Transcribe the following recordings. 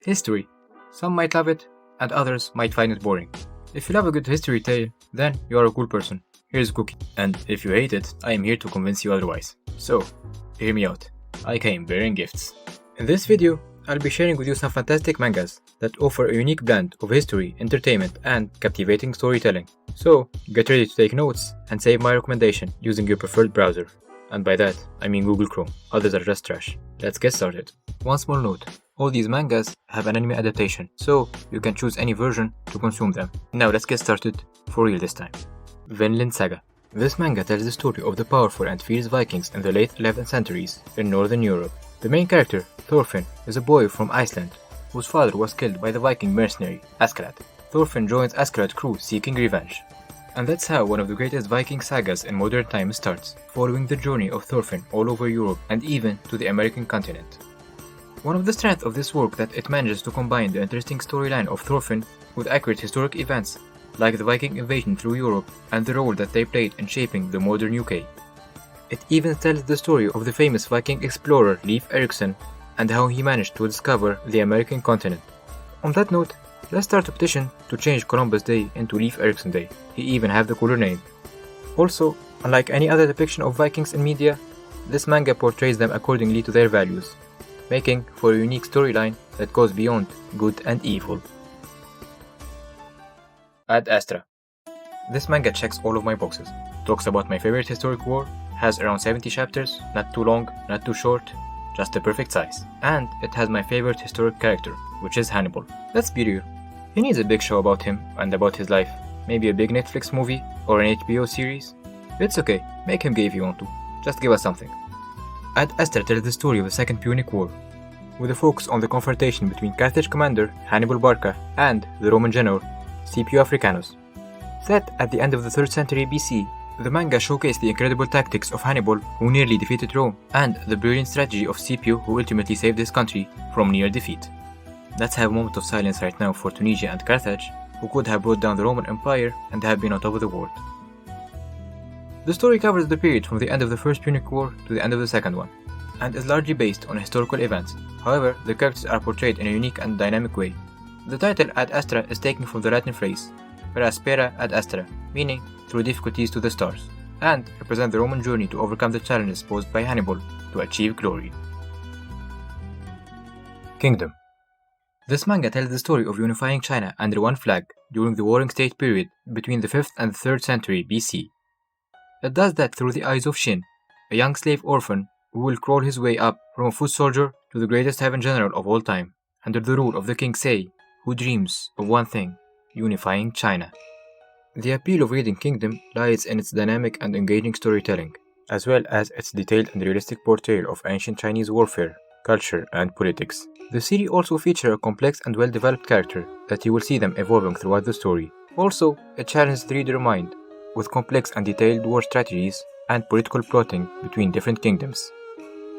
History. Some might love it, and others might find it boring. If you love a good history tale, then you are a cool person. Here's a cookie. And if you hate it, I am here to convince you otherwise. So, hear me out. I came bearing gifts. In this video, I'll be sharing with you some fantastic mangas that offer a unique blend of history, entertainment, and captivating storytelling. So, get ready to take notes and save my recommendation using your preferred browser. And by that, I mean Google Chrome. Others are just trash. Let's get started. One small note. All these mangas have an anime adaptation, so you can choose any version to consume them. Now let's get started, for real this time. Vinland Saga. This manga tells the story of the powerful and fierce Vikings in the late 11th centuries in Northern Europe. The main character, Thorfinn, is a boy from Iceland, whose father was killed by the Viking mercenary, Astra. Thorfinn joins Astra's crew seeking revenge. And that's how one of the greatest Viking sagas in modern times starts, following the journey of Thorfinn all over Europe and even to the American continent. One of the strengths of this work that it manages to combine the interesting storyline of Thorfinn with accurate historic events, like the Viking invasion through Europe and the role that they played in shaping the modern UK. It even tells the story of the famous Viking explorer Leif Erikson and how he managed to discover the American continent. On that note, let's start a petition to change Columbus Day into Leif Erikson Day. He even have the cooler name. Also, unlike any other depiction of Vikings in media, this manga portrays them accordingly to their values, making for a unique storyline that goes beyond good and evil. Ad Astra. This manga checks all of my boxes. Talks about my favorite historic war, has around 70 chapters, not too long, not too short, just the perfect size. And it has my favorite historic character, which is Hannibal. Let's be real. He needs a big show about him and about his life. Maybe a big Netflix movie or an HBO series. It's okay, make him gay if you want to. Just give us something. Ad Astra tells the story of the Second Punic War, with a focus on the confrontation between Carthage commander Hannibal Barca and the Roman general Scipio Africanus. Set at the end of the 3rd century BC, the manga showcased the incredible tactics of Hannibal, who nearly defeated Rome, and the brilliant strategy of Scipio, who ultimately saved his country from near defeat. Let's have a moment of silence right now for Tunisia and Carthage, who could have brought down the Roman Empire and have been on top of the world. The story covers the period from the end of the First Punic War to the end of the Second one, and is largely based on historical events. However, the characters are portrayed in a unique and dynamic way. The title Ad Astra is taken from the Latin phrase per aspera ad astra, meaning through difficulties to the stars, and represent the Roman journey to overcome the challenges posed by Hannibal to achieve glory. Kingdom. This manga tells the story of unifying China under one flag during the Warring State period between the 5th and 3rd century BC. It does that through the eyes of Shin, a young slave orphan who will crawl his way up from a foot soldier to the greatest heaven general of all time, under the rule of the King Sei, who dreams of one thing, unifying China. The appeal of reading Kingdom lies in its dynamic and engaging storytelling, as well as its detailed and realistic portrayal of ancient Chinese warfare, culture, and politics. The series also features a complex and well-developed character that you will see them evolving throughout the story. Also, it challenges the reader's mind with complex and detailed war strategies and political plotting between different kingdoms.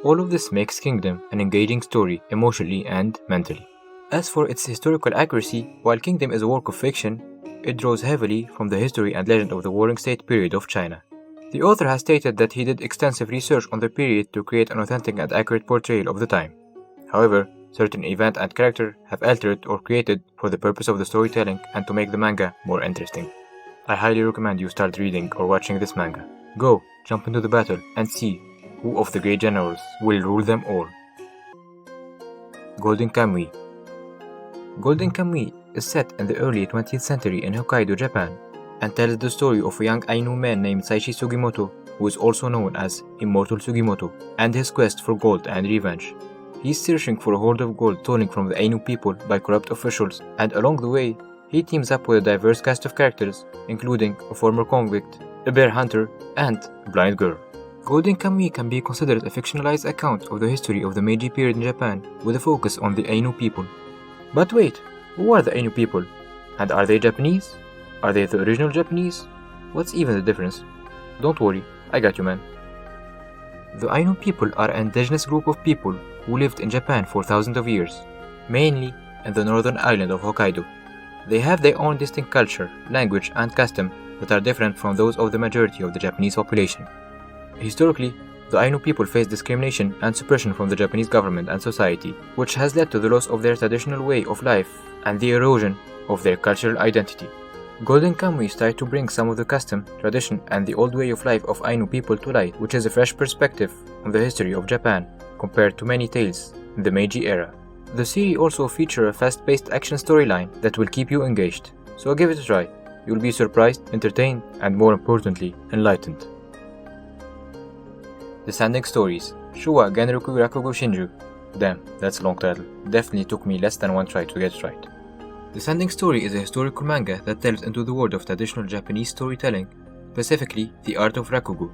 All of this makes Kingdom an engaging story emotionally and mentally. As for its historical accuracy, while Kingdom is a work of fiction, it draws heavily from the history and legend of the Warring State period of China. The author has stated that he did extensive research on the period to create an authentic and accurate portrayal of the time. However, certain events and characters have altered or created for the purpose of the storytelling and to make the manga more interesting. I highly recommend you start reading or watching this manga. Go, jump into the battle and see who of the great generals will rule them all. Golden Kamui. Golden Kamui is set in the early 20th century in Hokkaido, Japan, and tells the story of a young Ainu man named Saishi Sugimoto, who is also known as Immortal Sugimoto, and his quest for gold and revenge. He is searching for a hoard of gold stolen from the Ainu people by corrupt officials, and along the way, he teams up with a diverse cast of characters, including a former convict, a bear hunter, and a blind girl. Golden Kamui can be considered a fictionalized account of the history of the Meiji period in Japan, with a focus on the Ainu people. But wait, who are the Ainu people? And are they Japanese? Are they the original Japanese? What's even the difference? Don't worry, I got you, man. The Ainu people are an indigenous group of people who lived in Japan for thousands of years, mainly in the northern island of Hokkaido. They have their own distinct culture, language, and custom that are different from those of the majority of the Japanese population. Historically, The Ainu people face discrimination and suppression from the Japanese government and society, which has led to the loss of their traditional way of life and the erosion of their cultural identity. Golden Kamui tried to bring some of the custom, tradition, and the old way of life of Ainu people to light, which is a fresh perspective on the history of Japan compared to many tales in the Meiji era. The series also features a fast-paced action storyline that will keep you engaged, so give it a try. You'll be surprised, entertained, and more importantly, enlightened. Descending Stories, Showa, Genroku, Rakugo, Shinjuu. Damn, that's a long title. Definitely took me less than one try to get it right. Descending Story is a historical manga that delves into the world of traditional Japanese storytelling, specifically the art of Rakugo.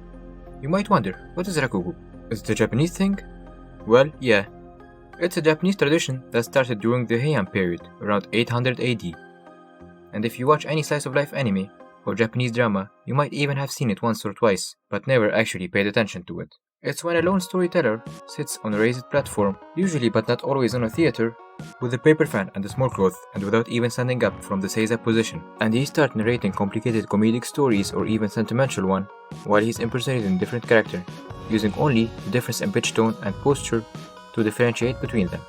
You might wonder, what is Rakugo? Is it a Japanese thing? Well, yeah. It's a Japanese tradition that started during the Heian period, around 800 AD. And if you watch any slice of life anime or Japanese drama, you might even have seen it once or twice, but never actually paid attention to it. It's when a lone storyteller sits on a raised platform, usually but not always on a theater, with a paper fan and a small cloth and without even standing up from the seiza position, and he starts narrating complicated comedic stories or even sentimental one, while he's impersonating different characters, using only the difference in pitch tone and posture to differentiate between them.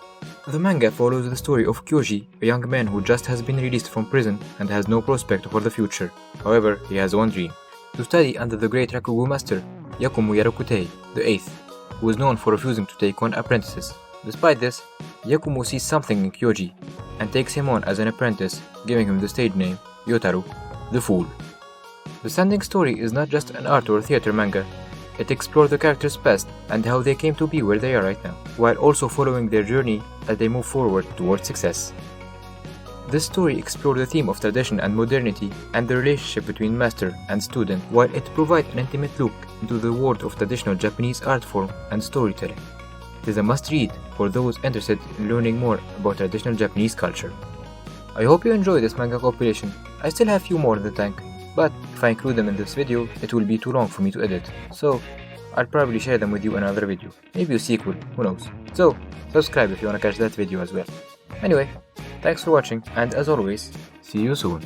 The manga follows the story of Kyoji, a young man who just has been released from prison and has no prospect for the future. However, he has one dream: to study under the great Rakugo master, Yakumu Yarokutei, the 8th, who is known for refusing to take on apprentices. Despite this, Yakumu sees something in Kyoji and takes him on as an apprentice, giving him the stage name Yotaro, the Fool. Descending Story is not just an art or theater manga. It explores the characters' past and how they came to be where they are right now, while also following their journey as they move forward towards success. This story explores the theme of tradition and modernity and the relationship between master and student, while it provides an intimate look into the world of traditional Japanese art form and storytelling. It is a must-read for those interested in learning more about traditional Japanese culture. I hope you enjoyed this manga compilation. I still have a few more in the tank, but if I include them in this video, it will be too long for me to edit, so I'll probably share them with you in another video, maybe a sequel, who knows. So, subscribe if you wanna catch that video as well. Anyway, thanks for watching, and as always, see you soon.